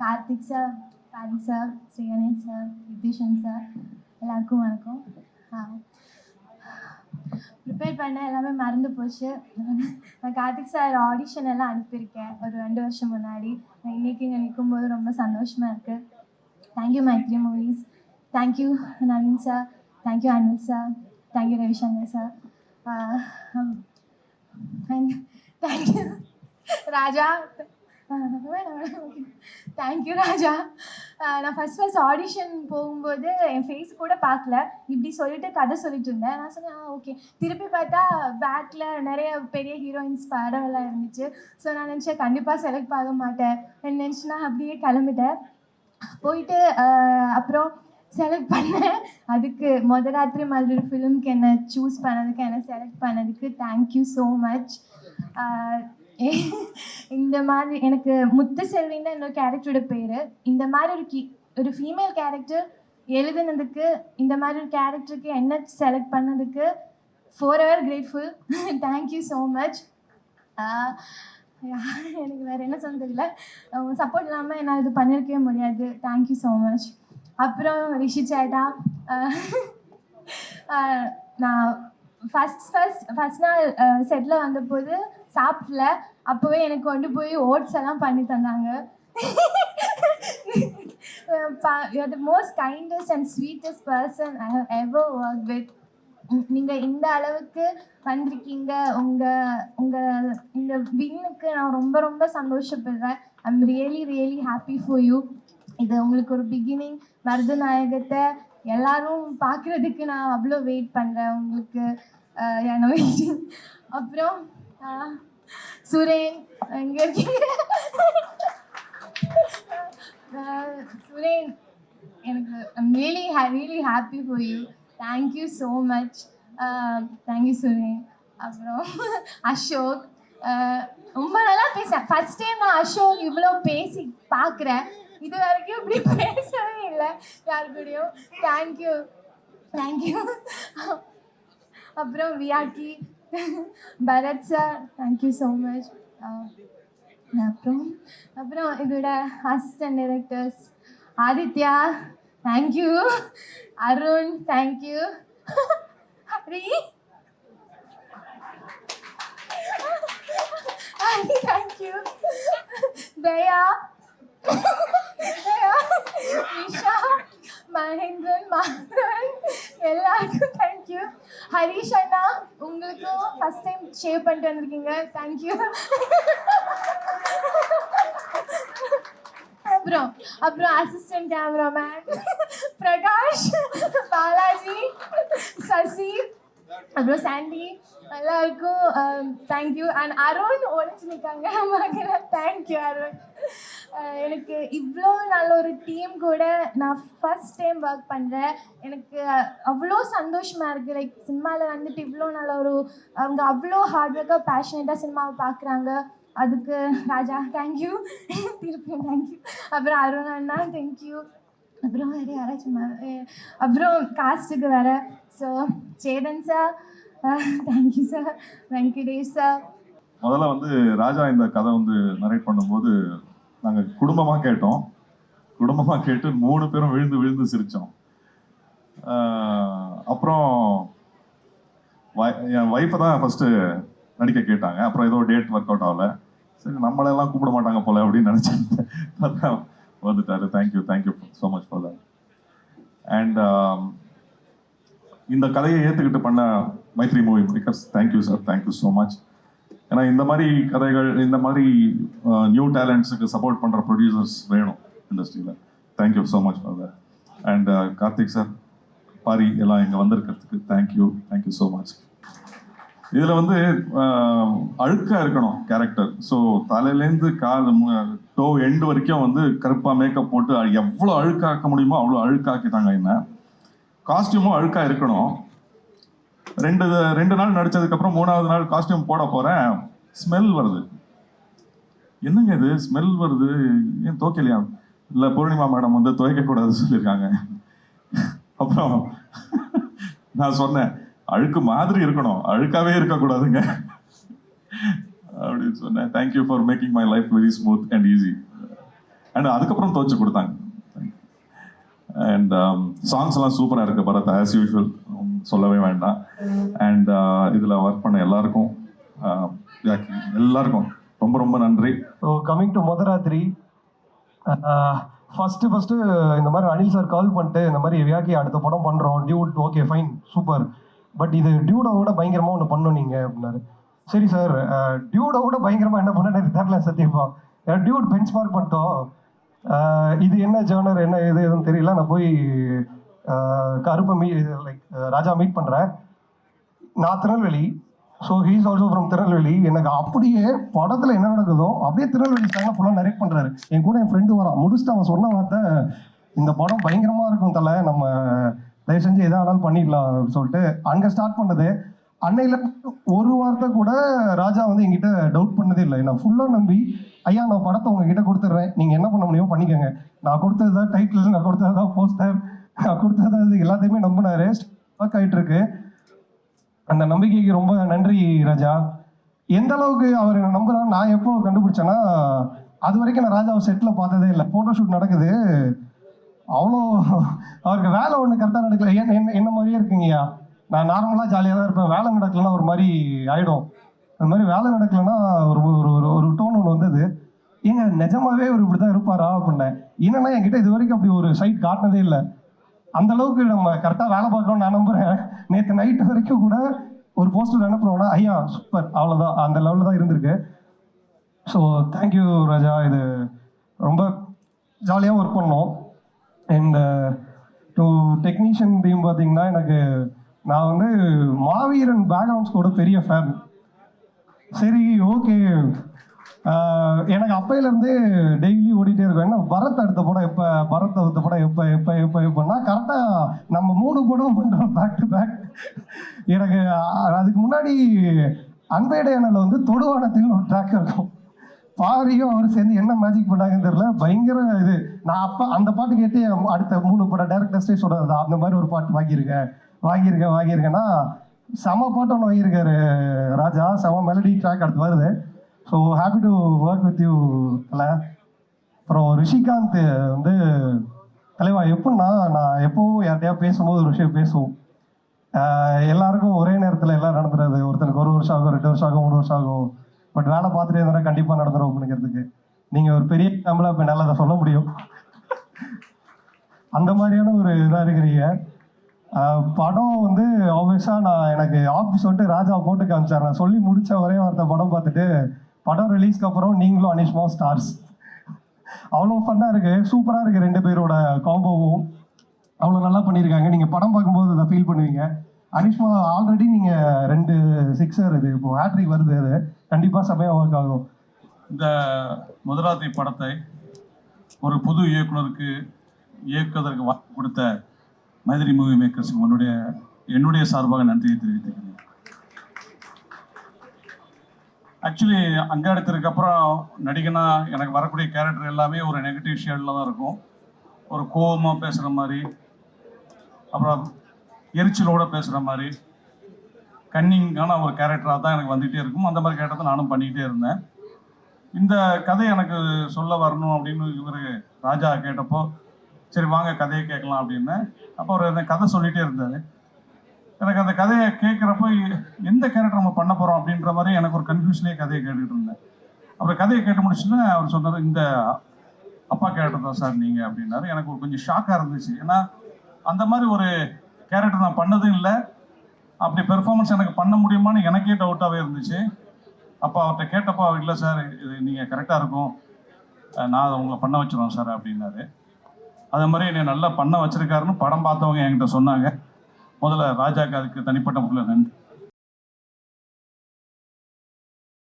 Karthik sir, Paari sir, Sriganesh sir, Nithishan sir எல்லாருக்கும் வணக்கம். Prepare பண்ண எல்லாமே மறந்து போச்சு. நான் கார்த்திக் சார் ஆடிஷன் எல்லாம் அனுப்பியிருக்கேன் ஒரு 2 வருஷம் முன்னாடி. நான் இன்றைக்கி இங்கே நிற்கும்போது ரொம்ப சந்தோஷமாக இருக்குது. Thank you Mythri Movies, thank you Naveen sir, thank you Anil sir, thank you Ravishankar sir, thank you Raja, thank you Raja. நான் ஃபஸ்ட் ஆடிஷன் போகும்போது என் ஃபேஸ் கூட பார்க்கல, இப்படி சொல்லிட்டு கதை சொல்லிட்டு இருந்தேன். நான் சொன்னேன் ஓகே. திருப்பி பார்த்தா பேக்கில் நிறைய பெரிய ஹீரோயின்ஸ் படம்லாம் இருந்துச்சு. ஸோ நான் நினச்சேன் கண்டிப்பாக செலக்ட் ஆக மாட்டேன் நினச்சினா அப்படியே கிளம்பிட்டேன். போயிட்டு அப்புறம் செலக்ட் பண்ணேன். அதுக்கு ராத்திரி மலர் ஃபிலிம்க்கு என்னை சூஸ் பண்ணதுக்கு, என்னை செலக்ட் பண்ணதுக்கு தேங்க்யூ ஸோ மச். இந்த மாதிரி எனக்கு முத்துசெல்வின்னு தான் என்னோட கேரக்டரோட பேர். இந்த மாதிரி ஒரு ஃபீமேல் கேரக்டர் எழுதுனதுக்கு, இந்த மாதிரி ஒரு கேரக்டருக்கு என்ன செலக்ட் பண்ணதுக்கு forever grateful. Thank you so much. எனக்கு வேறு என்ன சொல்ல தெரியல. சப்போர்ட் இல்லாமல் என்னால் இது பண்ணியிருக்கவே முடியாது. Thank you so much. அப்புறம் ரிஷி சேட்டா, நான் ஃபஸ்ட் நாள் செட்டில் வந்தபோது சாப்பிடல. அப்போவே எனக்கு கொண்டு போய் ஓட்ஸ் எல்லாம் பண்ணி தந்தாங்க. You are the most kindest and sweetest person I have ever work with. நீங்கள் இந்த அளவுக்கு வந்திருக்கீங்க. உங்கள் இந்த வின்னுக்கு நான் ரொம்ப ரொம்ப சந்தோஷப்படுறேன். I am really happy for you. இது உங்களுக்கு ஒரு பிகினிங். மருதநாயகத்தை எல்லாரும் பார்க்குறதுக்கு நான் அவ்வளோ வெயிட் பண்ணுறேன். உங்களுக்கு என்ன வெயிட்டிங். அப்புறம் சுரேன் எங்கே இருக்கீங்க? சுரேன், எனக்கு I'm really happy for you. Thank you so much. Thank you Suren. அப்புறம் அசோக், ரொம்ப நல்லா பேசுகிறேன். ஃபஸ்ட் டைம் நான் அசோக் இவ்வளோ பேசி பார்க்குறேன். இது வரைக்கும் இப்படி பேசவே இல்லை யார் கூடயும். தேங்க்யூ. அப்புறம் வியாக்கி, Bharath sir, thank you so much. அப்புறம் இதோட assistant directors Adithya, thank you. Arun, thank you. Hari, thank you. Daya, Nisha, Mahendran, Madhavan, எல்லாருக்கும் தேங்க்யூ. ஹரிஷ் அண்ணா, உங்களுக்கும் ஃபஸ்ட் டைம் ஷேவ் பண்ணிட்டு வந்திருக்கீங்க. தேங்க்யூ. அப்புறம் அசிஸ்டன்ட் கேமராமேன் பிரகாஷ், பாலாஜி, சசி, அப்புறம் சாண்டி, எல்லாருக்கும் தேங்க்யூ. அண்ட் அருண் ஒழிச்சு நிற்காங்க மகன. தேங்க்யூ அருண். எனக்கு இவ்வளோ நல்ல ஒரு டீம் கூட நான் ஃபஸ்ட் டைம் ஒர்க் பண்ணுறேன். எனக்கு அவ்வளோ சந்தோஷமாக இருக்குது. லைக் சினிமாவில் வந்துட்டு இவ்வளோ நல்ல அவங்க அவ்வளோ ஹார்ட் ஒர்க்காக பேஷனேட்டாக சினிமாவை பார்க்குறாங்க. அதுக்கு ராஜா தேங்க்யூ. திருப்பியும் தேங்க்யூ. அப்புறம் அருண் அண்ணா தேங்க்யூ. அப்புறம் வேறு யாராச்சும் அப்புறம் காஸ்ட்டுக்கு வேறு. So Chetan sir, thank you sir. Venkatesh sir. முதல்ல ராஜா இந்த கதை நரேட் பண்ணும்போது நாங்கள் குடும்பமாக கேட்டு 3 பேரும் விழுந்து சிரித்தோம். அப்புறம் என் ஒய்ஃபை தான் ஃபஸ்ட்டு நடிக்க கேட்டாங்க. அப்புறம் ஏதோ டேட் ஒர்க் அவுட் ஆகலை. சரி, நம்மளெல்லாம் கூப்பிட மாட்டாங்க போல அப்படின்னு நினச்சேன். அதான் வந்துட்டாரு. Thank you so much for that. And இந்த கதையை ஏற்றுக்கிட்டு பண்ண Mythri movie makers, thank you sir, thank you so much. ஏன்னா இந்த மாதிரி கதைகள், இந்த மாதிரி நியூ டேலண்ட்ஸுக்கு சப்போர்ட் பண்ணுற ப்ரொடியூசர்ஸ் வேணும் இண்டஸ்ட்ரியில். Thank you so much for that. And Karthik sir, Paari எல்லாம் இங்கே வந்திருக்கிறதுக்கு தேங்க்யூ ஸோ மச். இதில் அழுக்காக இருக்கணும் கேரக்டர். ஸோ தலையிலேருந்து டோ எண்டு வரைக்கும் கருப்பாக மேக்கப் போட்டு எவ்வளோ அழுக்காக்க முடியுமோ அவ்வளோ அழுக்காக்கிட்டாங்க. என்ன காஸ்டியூமும் அழுக்காக இருக்கணும். ரெண்டு நாள் நடிச்சதுக்கப்புறம் 3வது நாள் காஸ்டியூம் போட போகிறேன். ஸ்மெல் வருது. என்னங்க இது ஸ்மெல் வருது, ஏன் துவைக்கலையா? இல்லை, பூர்ணிமா மேடம் துவைக்கக்கூடாது சொல்லியிருக்காங்க. அப்புறம் நான் சொன்னேன், அழுக்கு மாதிரி இருக்கணும், அழுக்காவே இருக்கக்கூடாதுங்க அப்படின்னு சொன்னேன். Thank you for making my life very smooth and easy. And அதுக்கப்புறம் துவச்சி கொடுத்தாங்க. அண்ட் சாங்ஸ்லாம் சூப்பராக இருக்குது பரத், ஆஸ் யூஷுவல் சொல்லவே வேண்டாம். அண்ட் இதில் ஒர்க் பண்ண எல்லாருக்கும் எல்லாருக்கும் ரொம்ப ரொம்ப நன்றி. ஸோ கம்மிங் டு மொதராத்திரி, ஃபஸ்ட்டு இந்த மாதிரி அனில் சார் கால் பண்ணிட்டு இந்த மாதிரி வியாக்கி அடுத்த படம் பண்ணுறோம், Dude okay fine super, but இது டியூடை விட பயங்கரமாக ஒன்று பண்ணணும் நீங்கள் அப்படின்னாரு. சரி சார், டியூடை விட பயங்கரமாக என்ன பண்ண எனக்கு தெரியல சத்தியமா. ஏன்னா டியூட் பெஞ்ச் மார்க் பண்ணிட்டோம், இது என்ன ஜேர்னர் என்ன இது எதுன்னு தெரியல. நான் போய் கருப்பை லைக் ராஜா மீட் பண்ணுறேன். நான் Tirunelveli, so he's also from Tirunelveli. எனக்கு அப்படியே படத்தில் என்ன நடக்குதோ அப்படியே திருநெல்வேலி ஸ்டைலில் ஃபுல்லாக நரேட் பண்ணுறாரு. என் கூட என் ஃப்ரெண்டு வரான், முடிச்சுட்டு அவன் சொன்ன வார்த்தை, இந்த படம் பயங்கரமாக இருக்கும் தலை, நம்ம தயவு செஞ்சு எதாக ஆனாலும் பண்ணிடலாம் அப்படின்னு சொல்லிட்டு அங்கே ஸ்டார்ட் பண்ணது. அன்னையில் ஒரு வார்த்தை கூட ராஜா வந்து என்கிட்ட டவுட் பண்ணதே இல்லை. நான் ஃபுல்லாக நம்பி, ஐயா நான் படத்தை உங்ககிட்ட கொடுத்துட்றேன், நீங்கள் என்ன பண்ண முடியுமோ பண்ணிக்கோங்க, நான் கொடுத்தது தான் டைட்டில், நான் கொடுத்தது தான் போஸ்டர், நான் கொடுத்தது தான் இது எல்லாத்தையுமே நம்பினாரு. ஒர்க் ஆகிட்டு இருக்கு. அந்த நம்பிக்கைக்கு ரொம்ப நன்றி ராஜா. எந்த அளவுக்கு அவர் என்ன நம்புறாரு நான் எப்போ கண்டுபிடிச்சேன்னா, அது வரைக்கும் நான் ராஜாவை செட்டில் பார்த்ததே இல்லை. ஃபோட்டோ ஷூட் நடக்குது, அவ்வளோ அவருக்கு வேலை ஒன்று கரெக்டாக நடக்கல. என்ன மாதிரியே இருக்குங்கய்யா, நான் நார்மலாக ஜாலியாக தான் இருப்பேன், வேலை நடக்கலைன்னா ஒரு மாதிரி ஆகிடும். அந்த மாதிரி வேலை நடக்கலைன்னா ஒரு டோன் ஒன்று வந்தது. ஏங்க நிஜமாவே ஒரு இப்படி தான் இருப்பாரா அப்படின்னேன். என்னன்னா என்கிட்ட இது வரைக்கும் அப்படி ஒரு சைட் காட்டினதே இல்லை. அந்த அளவுக்கு நம்ம கரெக்டாக வேலை பார்க்குறோம்னு நான் நம்புகிறேன். நேற்று நைட்டு வரைக்கும் கூட ஒரு போஸ்டர் அனுப்புகிறோம்னா ஐயா சூப்பர், அவ்வளோதான், அந்த லெவலில் தான் இருந்திருக்கு. ஸோ தேங்க்யூ ராஜா, இது ரொம்ப ஜாலியாக ஒர்க் பண்ணோம். அண்ட் டு டெக்னீஷியன் டீம் பார்த்தீங்கன்னா, எனக்கு நான் வந்து மாவீரன் பேக்ரவுண்ட்ஸ் கூட பெரிய ஃபேன். சரி ஓகே, எனக்கு அப்பையிலேருந்தே டெய்லி ஓடிட்டே இருக்கும். என்ன பரத் அடுத்த படம் எப்போ, பரத் அடுத்த படம் எப்போ எப்போ எப்போ எப்போன்னா கரெக்டாக நம்ம 3 படம் பண்ணுறோம் பேக் டு பேக். எனக்கு அதுக்கு முன்னாடி அன்பேடையானில் வந்து தொடுவானத்தில் ஒரு ட்ராக் இருக்கும், பாரியும் அவர் சேர்ந்து என்ன மேஜிக் பண்ணாங்கன்னு தெரியல, பயங்கர இது. நான் அப்போ அந்த பாட்டு கேட்டு அடுத்த 3 படம் டேரக்டர்ஸ்டே சொல்கிறது அந்த மாதிரி ஒரு பாட்டு வாங்கியிருக்கேன்னா செம பாட்டு ஒன்று வாங்கியிருக்காரு ராஜா, செம மெலடி ட்ராக் அடுத்து வருது. So happy to work with you தலை. அப்புறம் ரிஷிகாந்த் வந்து தலைவா, எப்படின்னா நான் எப்போவும் யார்கிட்டயா பேசும்போது ஒரு விஷயம் பேசுவோம், எல்லாருக்கும் ஒரே நேரத்தில் எல்லாம் நடந்துறது. ஒருத்தனுக்கு 1 வருஷம் ஆகும், 2 வருஷம் ஆகும், 3 வருஷம் ஆகும், பட் வேலை பார்த்துட்டே இருந்தால் கண்டிப்பாக நடந்துடும் அப்படிங்கிறதுக்கு நீங்கள் ஒரு பெரிய எக்ஸாம்பிளாக இப்போ என்னால் அதை சொல்ல முடியும். அந்த மாதிரியான ஒரு இதாக இருக்கிறீங்க. படம் வந்து ஆப்வியஸாக எனக்கு ஆஃபீஸ் வந்துட்டு ராஜா போட்டு காமிச்சார். நான் சொல்லி முடித்த ஒரே வார்த்தை படம் பார்த்துட்டு, படம் ரிலீஸ்க்கு அப்புறம் நீங்களும் அனிஷ்மா ஸ்டார்ஸ். அவ்வளோ ஃபன்னாக இருக்குது, சூப்பராக இருக்குது. 2 பேரோட காம்போவும் அவ்வளோ நல்லா பண்ணியிருக்காங்க. நீங்கள் படம் பார்க்கும்போது அதை ஃபீல் பண்ணுவீங்க. அனிஷ்மா ஆல்ரெடி நீங்கள் 2 சிக்ஸர், இது இப்போ ஹேட்ரிக் வருது, அது கண்டிப்பாக செமையாக ஒர்க் ஆகும். இந்த மொதராத்திரி படத்தை ஒரு புது இயக்குனருக்கு இயக்குவதற்கு வாய்ப்பு கொடுத்த மைதிரி மூவி மேக்கர்ஸுக்கு என்னுடைய சார்பாக நன்றியை தெரிவித்துக்கிறேன். ஆக்சுவலி அங்கே எடுத்ததுக்கப்புறம் நடிகனா எனக்கு வரக்கூடிய கேரக்டர் எல்லாமே ஒரு நெகட்டிவ் ஷேடில் தான் இருக்கும். ஒரு கோபமாக பேசுகிற மாதிரி, அப்புறம் எரிச்சலோடு பேசுகிற மாதிரி, கன்னிங்கான ஒரு கேரக்டராக தான் எனக்கு வந்துகிட்டே இருக்கும். அந்த மாதிரி கேரக்டர் தான் நானும் பண்ணிக்கிட்டே இருந்தேன். இந்த கதை எனக்கு சொல்ல வரணும் அப்படின்னு இவர் ராஜா கேட்டப்போ, சரி வாங்க கதையை கேட்கலாம் அப்படின்னு. அப்போ அவர் அந்த கதை சொல்லிகிட்டே இருந்தார். எனக்கு அந்த கதையை கேட்குறப்போ எந்த கேரக்டர் நம்ம பண்ண போகிறோம் அப்படின்ற மாதிரி எனக்கு ஒரு கன்ஃபியூஷனே கதையை கேட்டுக்கிட்டு இருந்தேன். அப்புறம் கதையை கேட்டு முடிச்சுன்னா அவர் சொன்னார், இந்த அப்பா கேரக்டர் தான் சார் நீங்கள் அப்படின்னாரு. எனக்கு கொஞ்சம் ஷாக்காக இருந்துச்சு. ஏன்னா அந்த மாதிரி ஒரு கேரக்டர் நான் பண்ணதும் இல்லை, அப்படி பெர்ஃபார்மன்ஸ் எனக்கு பண்ண முடியுமான்னு எனக்கே டவுட்டாகவே இருந்துச்சு. அப்போ அவர்கிட்ட கேட்டப்போ அவர், இல்லை சார் இது நீங்கள் கரெக்டாக இருக்கும், நான் அதை உங்களை பண்ண வச்சுருவேன் சார் அப்படின்னாரு. அதே மாதிரி என்னை நல்லா பண்ண வச்சுருக்காருன்னு படம் பார்த்தவங்க என்கிட்ட சொன்னாங்க. முதல்ல ராஜாக்கு அதுக்கு தனிப்பட்ட முறையில் நன்றி.